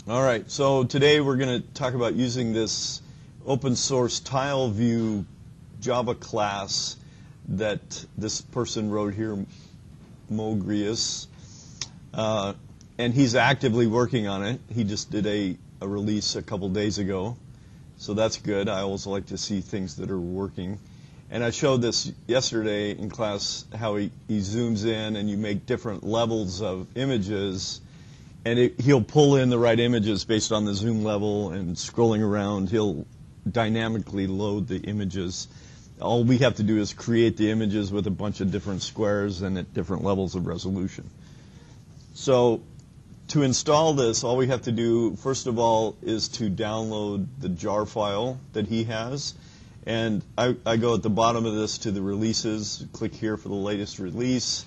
All right, so today we're going to talk about using this open source TileView Java class that this person wrote here, Mogrius, and he's actively working on it. He just did a release a couple days ago, so that's good. I always like to see things that are working. And I showed this yesterday in class, how he zooms in and you make different levels of images, and he'll pull in the right images based on the zoom level, and scrolling around, he'll dynamically load the images. All we have to do is create the images with a bunch of different squares and at different levels of resolution. So to install this, all we have to do, first of all, is to download the jar file that he has. And I go at the bottom of this to the releases, click here for the latest release,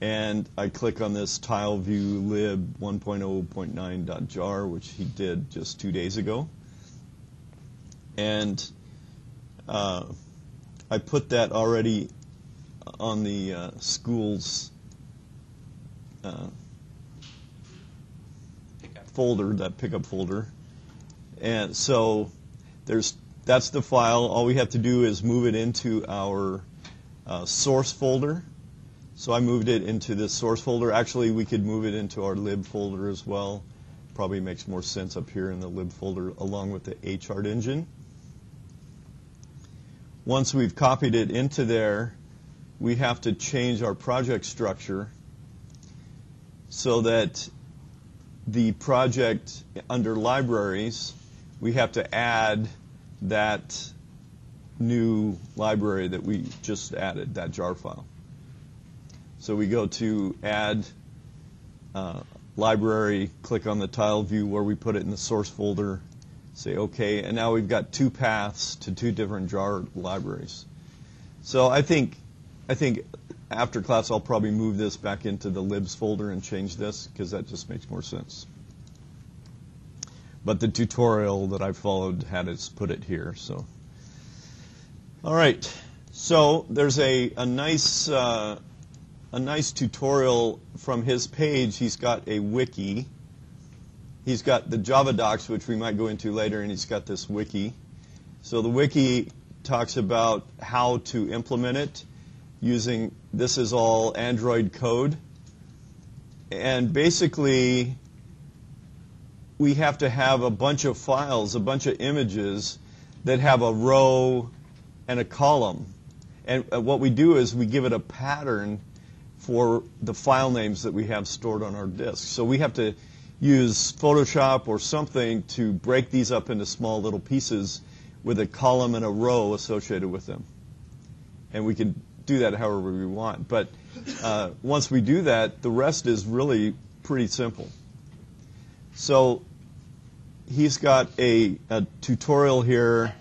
and I click on this TileView lib 1.0.9.jar, which he did just 2 days ago. And I put that already on the school's folder, that pickup folder. And so that's the file. All we have to do is move it into our source folder. So I moved it into this source folder. Actually, we could move it into our lib folder as well. Probably makes more sense up here in the lib folder along with the HArt engine. Once we've copied it into there, we have to change our project structure so that the project under libraries, we have to add that new library that we just added, that jar file. So we go to add library, click on the TileView where we put it in the source folder, say OK, and now we've got two paths to two different jar libraries. So I think after class I'll probably move this back into the libs folder and change this, because that just makes more sense. But the tutorial that I followed had us put it here. So, all right. So there's a nice tutorial from his page. He's got a wiki. He's got the Java docs, which we might go into later, and he's got this wiki. So the wiki talks about how to implement it using, this is all Android code. And basically, we have to have a bunch of files, a bunch of images that have a row and a column. And what we do is we give it a pattern for the file names that we have stored on our disk. So we have to use Photoshop or something to break these up into small little pieces with a column and a row associated with them. And we can do that however we want. But once we do that, the rest is really pretty simple. So he's got a tutorial here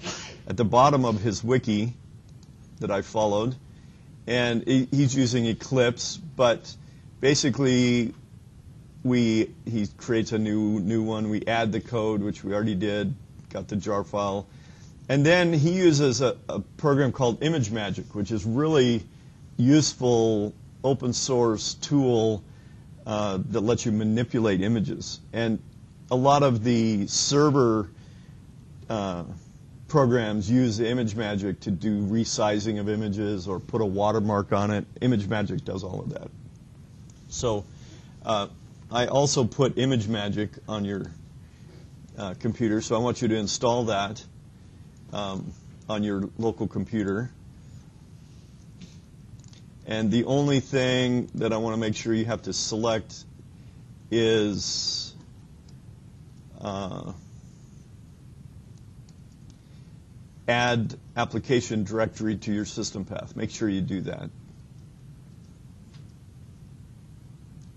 at the bottom of his wiki that I followed. And he's using Eclipse, but basically he creates a new one. We add the code, which we already did, got the jar file. And then he uses a program called ImageMagic, which is really useful open source tool that lets you manipulate images. And a lot of the server programs use ImageMagic to do resizing of images or put a watermark on it. ImageMagic does all of that. So I also put ImageMagic on your computer, so I want you to install that on your local computer. And the only thing that I want to make sure you have to select is add application directory to your system path. Make sure you do that.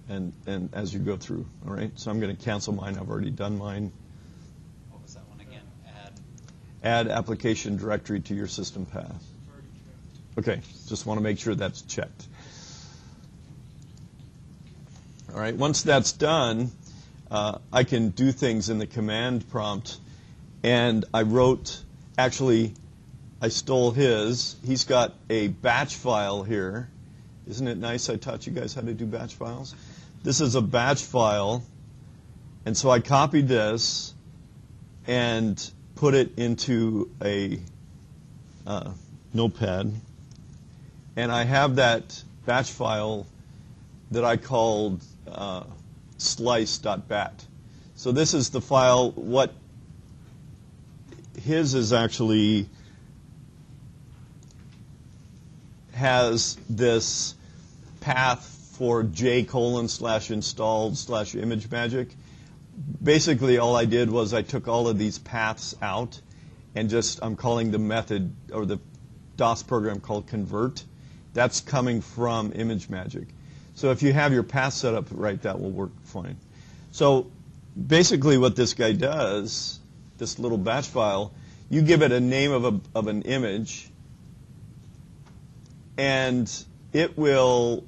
And as you go through, all right? So I'm going to cancel mine. I've already done mine. What was that one again? Add application directory to your system path. Okay, just want to make sure that's checked. All right, once that's done, I can do things in the command prompt. And I wrote, actually, I stole his. He's got a batch file here. Isn't it nice I taught you guys how to do batch files? This is a batch file And so I copied this and put it into a notepad. And I have that batch file that I called slice.bat. So this is the file. What his is actually has this path for j:/installed/ImageMagic. Basically, all I did was I took all of these paths out and I'm calling the method or the DOS program called convert. That's coming from ImageMagic. So if you have your path set up right, that will work fine. So basically what this guy does, this little batch file, you give it a name of an image, and it will,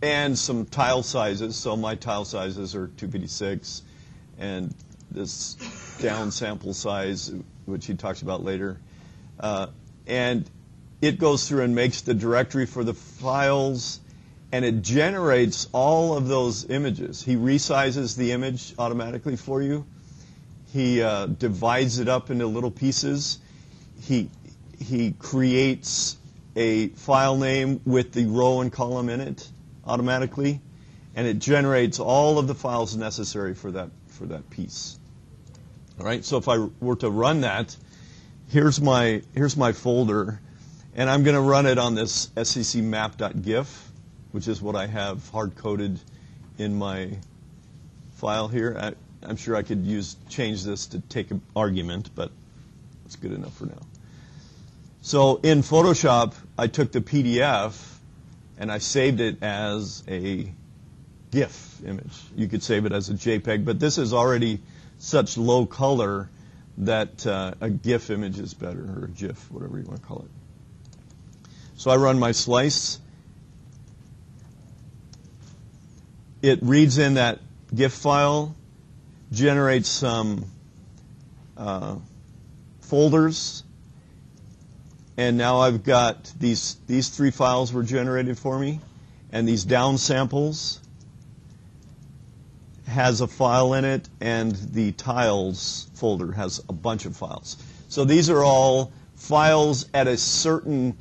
and some tile sizes. So my tile sizes are 256, and this down sample size, which he talks about later. And it goes through and makes the directory for the files, and it generates all of those images. He resizes the image automatically for you. He divides it up into little pieces. He creates a file name with the row and column in it automatically, and it generates all of the files necessary for that piece. All right. So if I were to run that, here's my folder, and I'm going to run it on this sccmap.gif, which is what I have hard-coded in my file here. I'm sure I could change this to take an argument, but it's good enough for now. So in Photoshop, I took the PDF and I saved it as a GIF image. You could save it as a JPEG, but this is already such low color that a GIF image is better, or a GIF, whatever you want to call it. So I run my slice. It reads in that GIF file, generates some folders, and now I've got these three files were generated for me, and these down samples has a file in it, and the tiles folder has a bunch of files. So these are all files at a certain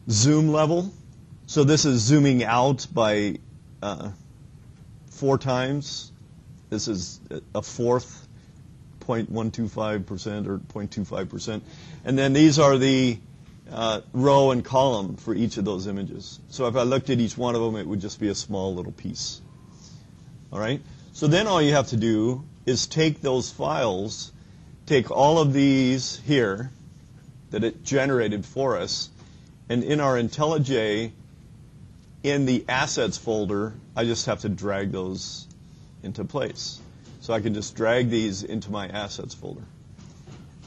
zoom level. So this is zooming out by 4 times. This is a fourth, 0.125% or 0.25%. And then these are the row and column for each of those images. So if I looked at each one of them, it would just be a small little piece. All right? So then all you have to do is take those files, take all of these here that it generated for us, and in our IntelliJ, in the assets folder, I just have to drag those into place. So I can just drag these into my assets folder.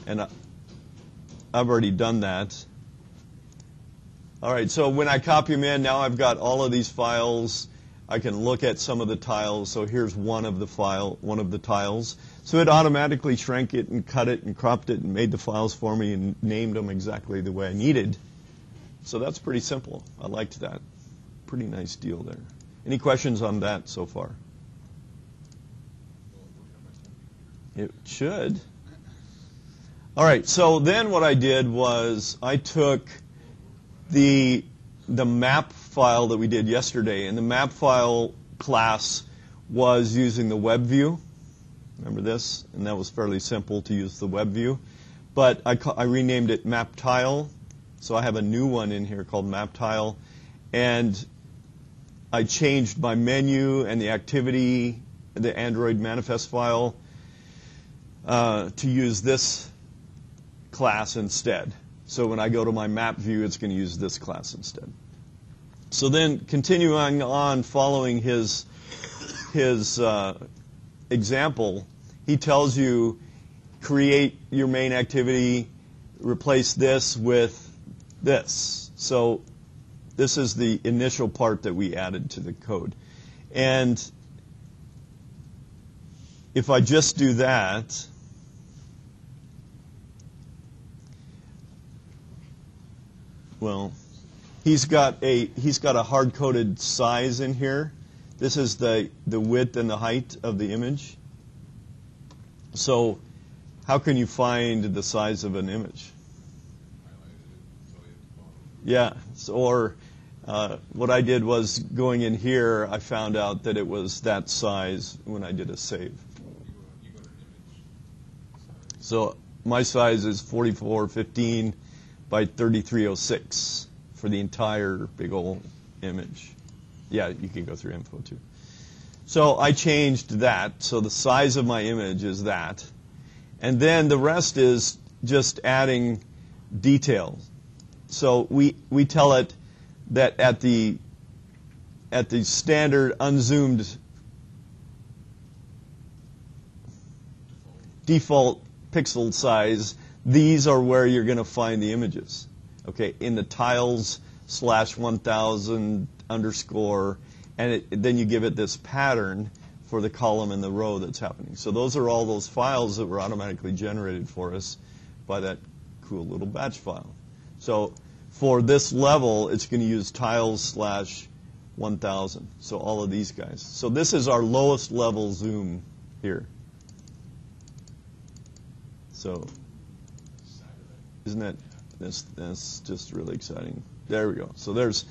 And I've already done that. All right, so when I copy them in, now I've got all of these files. I can look at some of the tiles. So here's one of the tiles. So it automatically shrank it and cut it and cropped it and made the files for me and named them exactly the way I needed. So that's pretty simple. I liked that. Pretty nice deal there. Any questions on that so far? It should. All right, so then what I did was I took the map file that we did yesterday, and the map file class was using the web view. Remember this? And that was fairly simple to use the web view. But I renamed it MapTile. So I have a new one in here called MapTile. And I changed my menu and the activity, the Android manifest file, to use this class instead. So when I go to my map view, it's going to use this class instead. So then continuing on following his example, he tells you create your main activity, replace this with this. So this is the initial part that we added to the code. And if I just do that, well, he's got a hard-coded size in here This is the width and the height of the image. So how can you find the size of an image? Yeah, or what I did was going in here, I found out that it was that size when I did a save. So my size is 4415 by 3306 for the entire big old image. Yeah, you can go through info too. So I changed that, so the size of my image is that. And then the rest is just adding details. So we tell it that at the standard unzoomed default pixel size, these are where you're going to find the images. Okay, in the tiles /1000 underscore, and then you give it this pattern for the column and the row that's happening. So those are all those files that were automatically generated for us by that cool little batch file. So for this level, it's going to use tiles /1000. So all of these guys. So this is our lowest level zoom here. So isn't that that's just really exciting? There we go. So that's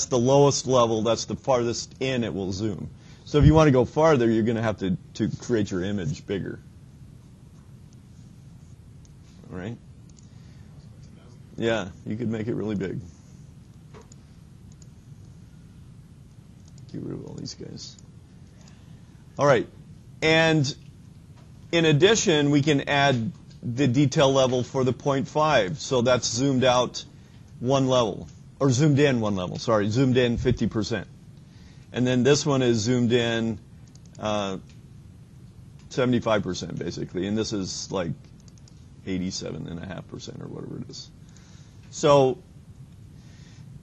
the lowest level. That's the farthest in it will zoom. So if you want to go farther, you're going to have to create your image bigger. All right? Yeah, you could make it really big. Get rid of all these guys. All right. And in addition, we can add the detail level for the 0.5. So that's zoomed out one level. Or zoomed in one level, sorry. Zoomed in 50%. And then this one is zoomed in 75% basically. And this is like 87.5% or whatever it is. So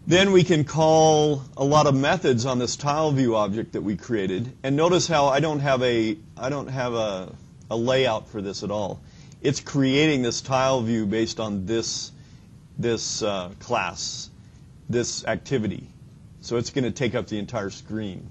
then we can call a lot of methods on this TileView object that we created. And notice how I don't have a layout for this at all. It's creating this TileView based on this class, this activity. So it's going to take up the entire screen.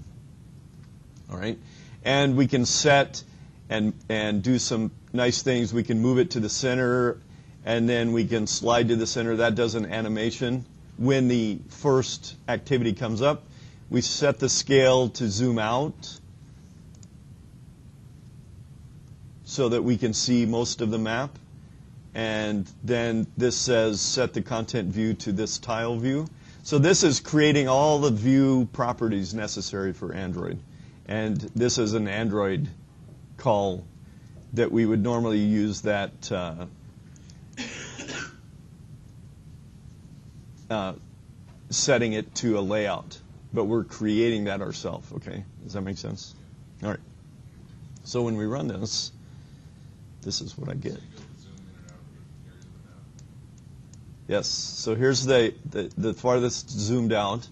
All right? And we can set and do some nice things. We can move it to the center, and then we can slide to the center. That does an animation. When the first activity comes up, we set the scale to zoom out so that we can see most of the map. And then this says set the content view to this tile view. So this is creating all the view properties necessary for Android. And this is an Android call that we would normally use that setting it to a layout. But we're creating that ourselves, okay? Does that make sense? All right. So when we run this, this is what I get. Yes, so here's the farthest zoomed out.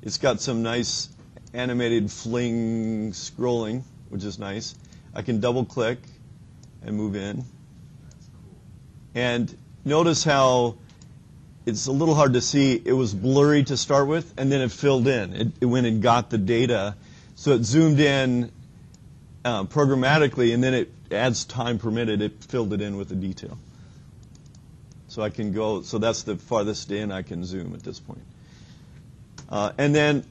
It's got some nice animated fling scrolling, which is nice. I can double click and move in. And notice how it's a little hard to see. It was blurry to start with, and then it filled in. It went and got the data. So it zoomed in programmatically, and then it, as time permitted, it filled it in with the detail. So I can go, so that's the farthest in I can zoom at this point. And then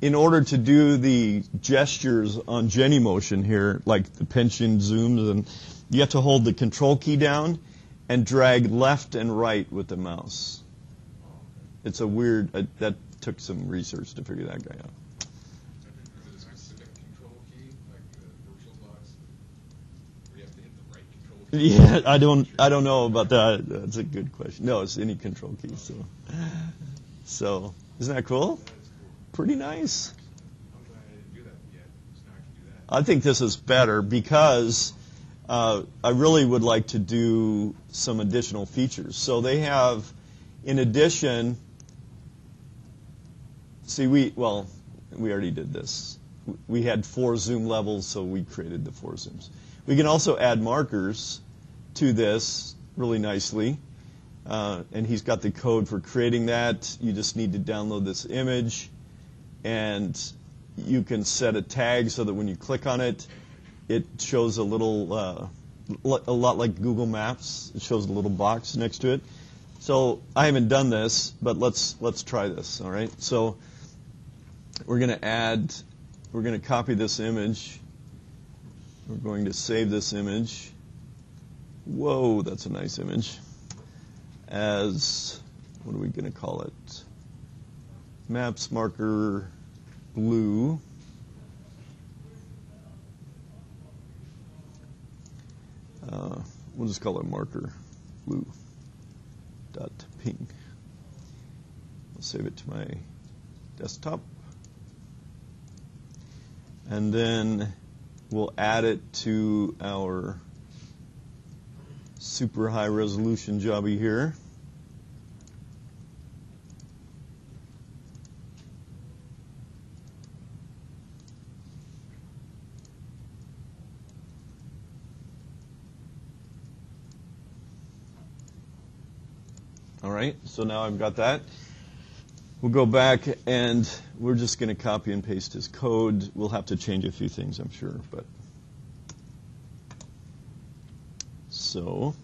in order to do the gestures on Genymotion here, like the pension zooms, and you have to hold the control key down and drag left and right with the mouse. It's a weird, that took some research to figure that guy out. Yeah, I don't know about that. That's a good question. No, it's any control key. So isn't that cool? Pretty nice. I think this is better because I really would like to do some additional features. So they have, in addition, see, we already did this. We had 4 zoom levels, so we created the 4 zooms. We can also add markers to this really nicely. And he's got the code for creating that. You just need to download this image and you can set a tag so that when you click on it, it shows a little, a lot like Google Maps. It shows a little box next to it. So I haven't done this, but let's try this. All right. So we're going to copy this image. We're going to save this image. Whoa, that's a nice image. As, what are we going to call it? Maps marker blue. We'll just call it marker blue dot ping. I'll save it to my desktop. And then we'll add it to our super high resolution jobby here. All right, so now I've got that. We'll go back and we're just going to copy and paste his code. We'll have to change a few things, I'm sure, but so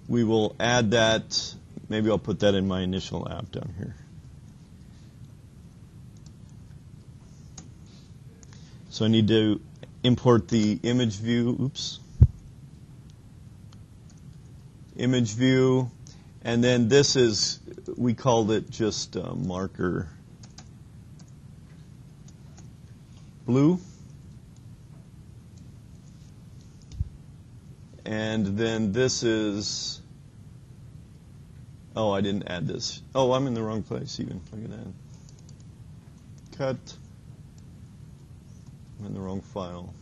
we will add that. Maybe I'll put that in my initial app down here. So I need to import the image view. Oops. Image view. And then this is, we called it just marker blue. And then this is, oh, I didn't add this. Oh, I'm in the wrong place even. Look at that. Cut. I'm in the wrong file.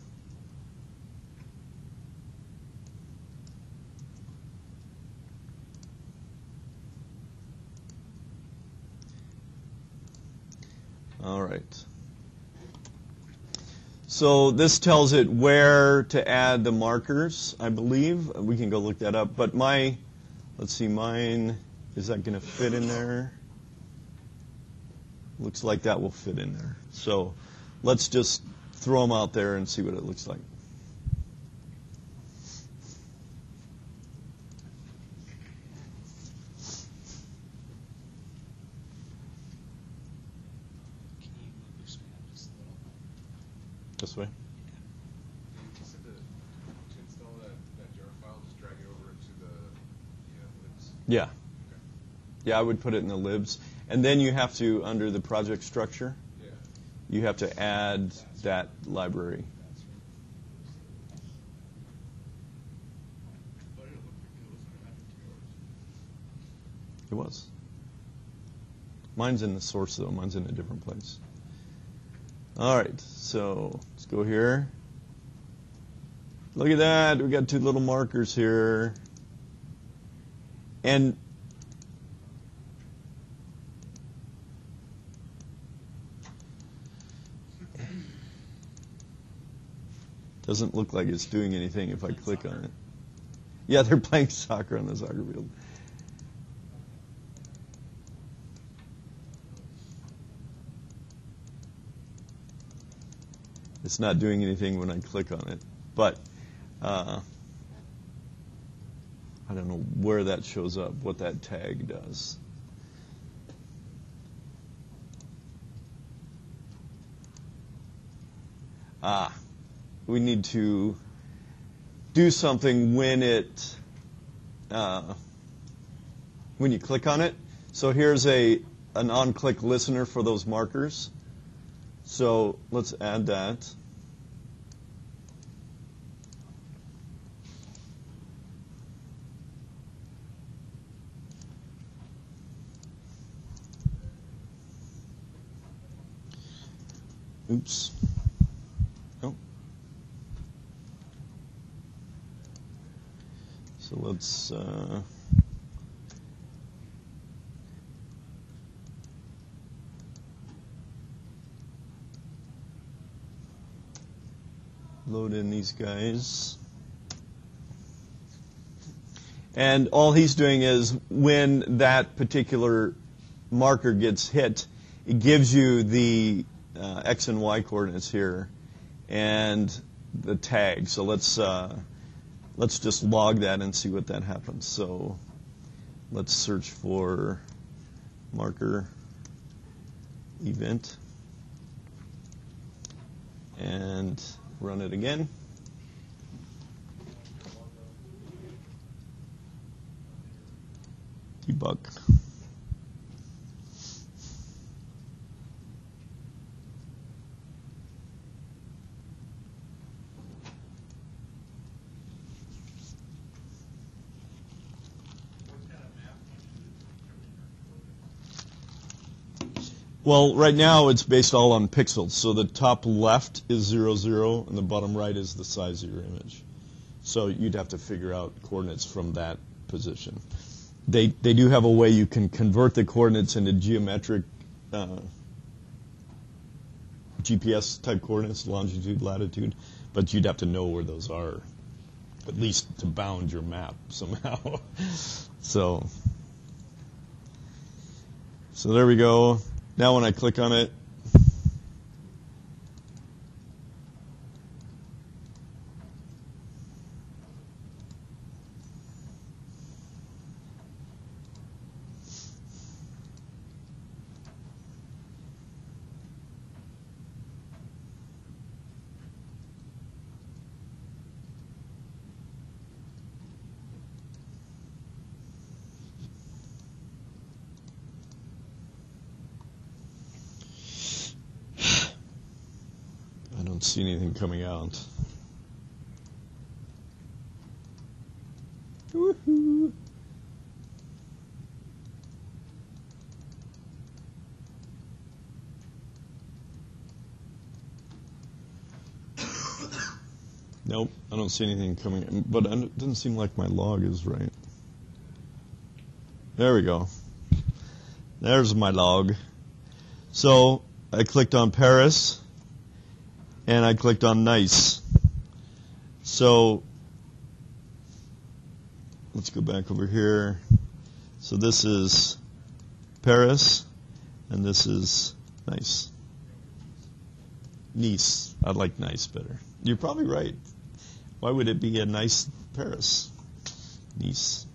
All right. So this tells it where to add the markers, I believe. We can go look that up. But let's see, mine, is that going to fit in there? Looks like that will fit in there. So let's just throw them out there and see what it looks like. This way? You said to install that jar file, just drag it over into the libs? Yeah. Okay. Yeah, I would put it in the libs. And then you have to, under the project structure, you have to add that library. It was. Mine's in the source, though. Mine's in a different place. All right, so let's go here. Look at that. We got two little markers here. And doesn't look like it's doing anything if I click on it. Yeah, they're playing soccer on the soccer field. It's not doing anything when I click on it, but I don't know where that shows up, what that tag does. We need to do something when when you click on it. So here's an on-click listener for those markers. So let's add that. Oops. Oh. So let's load in these guys. And all he's doing is when that particular marker gets hit, it gives you the X and Y coordinates here and the tag. So let's just log that and see what that happens. So let's search for marker event and run it again. Debug. Well, right now it's based all on pixels. So the top left is 0, 0, and the bottom right is the size of your image. So you'd have to figure out coordinates from that position. They do have a way you can convert the coordinates into geometric GPS type coordinates, longitude, latitude, but you'd have to know where those are, at least to bound your map somehow. So there we go. Now when I click on it, I don't see anything coming out. Woohoo! Nope, I don't see anything coming in, but it doesn't seem like my log is right. There we go. There's my log. So I clicked on Paris, and I clicked on nice. So let's go back over here. So this is Paris, and this is nice. Nice. I like nice better. You're probably right. Why would it be a nice Paris? Nice.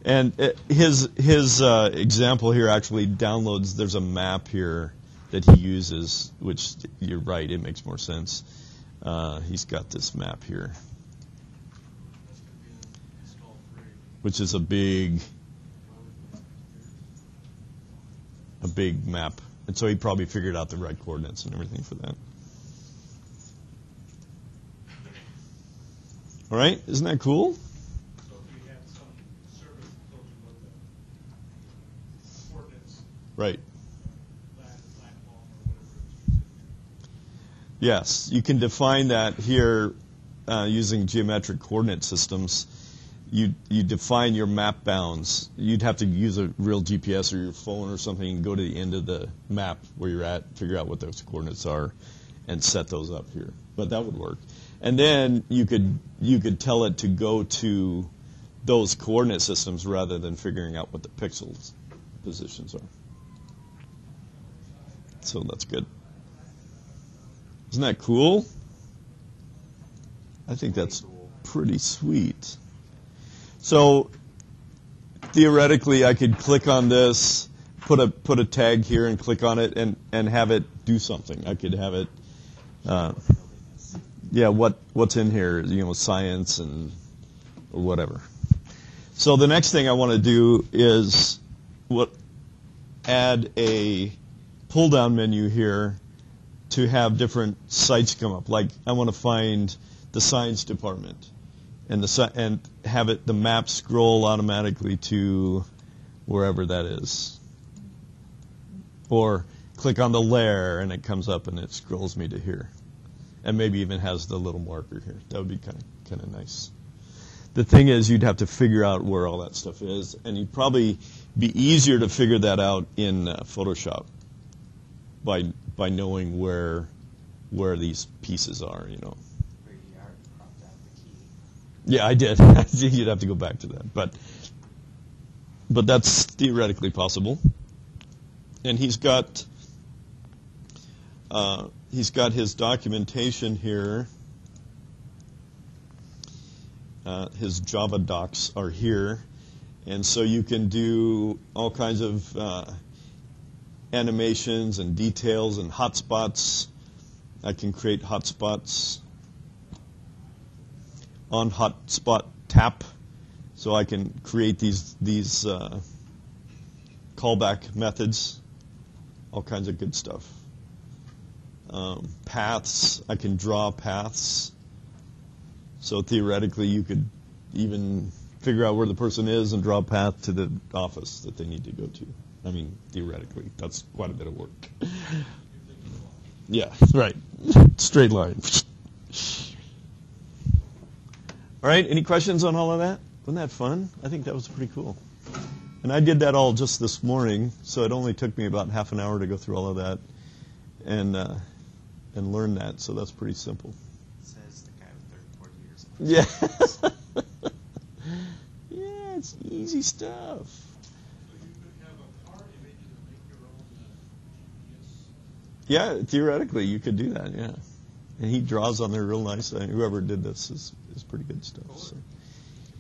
And his example here actually downloads. There's a map here that he uses, which you're right, it makes more sense. He's got this map here, which is a big map. And so he probably figured out the right coordinates and everything for that. All right, isn't that cool? So if you had some service that told you what the coordinates, Right. lat long or whatever it's using. Yes, you can define that here using geometric coordinate systems. You define your map bounds. You'd have to use a real GPS or your phone or something and go to the end of the map where you're at, figure out what those coordinates are, and set those up here. But that would work. And then you could tell it to go to those coordinate systems rather than figuring out what the pixels positions are. So that's good. Isn't that cool? I think that's pretty sweet. So theoretically, I could click on this, put a tag here, and click on it, and have it do something. I could have it, what's in here? Science or whatever. So the next thing I want to do is add a pull-down menu here to have different sites come up. Like I want to find the science department, and have the map scroll automatically to wherever that is. Or click on the layer and it comes up and it scrolls me to here. And maybe even has the little marker here. That would be kind of nice. The thing is, you'd have to figure out where all that stuff is, and you'd probably be easier to figure that out in Photoshop by knowing where these pieces are, Where you are cropped out the key. Yeah, I did. You'd have to go back to that, but that's theoretically possible. And he's got his documentation here. His Java docs are here. And so you can do all kinds of animations and details and hotspots. I can create hotspots on hotspot tap. So I can create these callback methods, all kinds of good stuff. Paths, I can draw paths. So theoretically, you could even figure out where the person is and draw a path to the office that they need to go to. I mean, theoretically, that's quite a bit of work. Yeah, right. Straight line. All right, any questions on all of that? Wasn't that fun? I think that was pretty cool. And I did that all just this morning, so it only took me about half an hour to go through all of that and learn that, so that's pretty simple. Says the guy with 34 years. Yeah. Yeah, it's easy stuff. So you could have a car image and make your own GPS. Yeah, theoretically, you could do that, yeah. And he draws on there real nice. Whoever did this is pretty good stuff. So.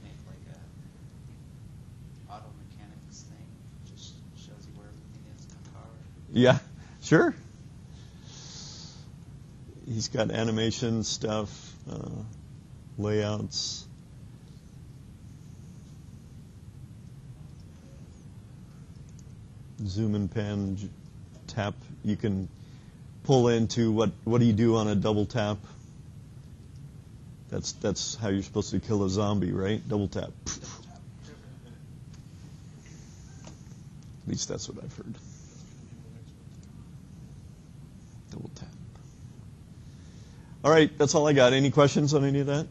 Make like a auto mechanics thing. Just shows you where everything is in the car. Yeah, sure. He's got animation stuff, layouts. Zoom and pan, tap. You can pull into what do you do on a double tap? That's how you're supposed to kill a zombie, right? Double tap. At least that's what I've heard. Double tap. All right, that's all I got. Any questions on any of that?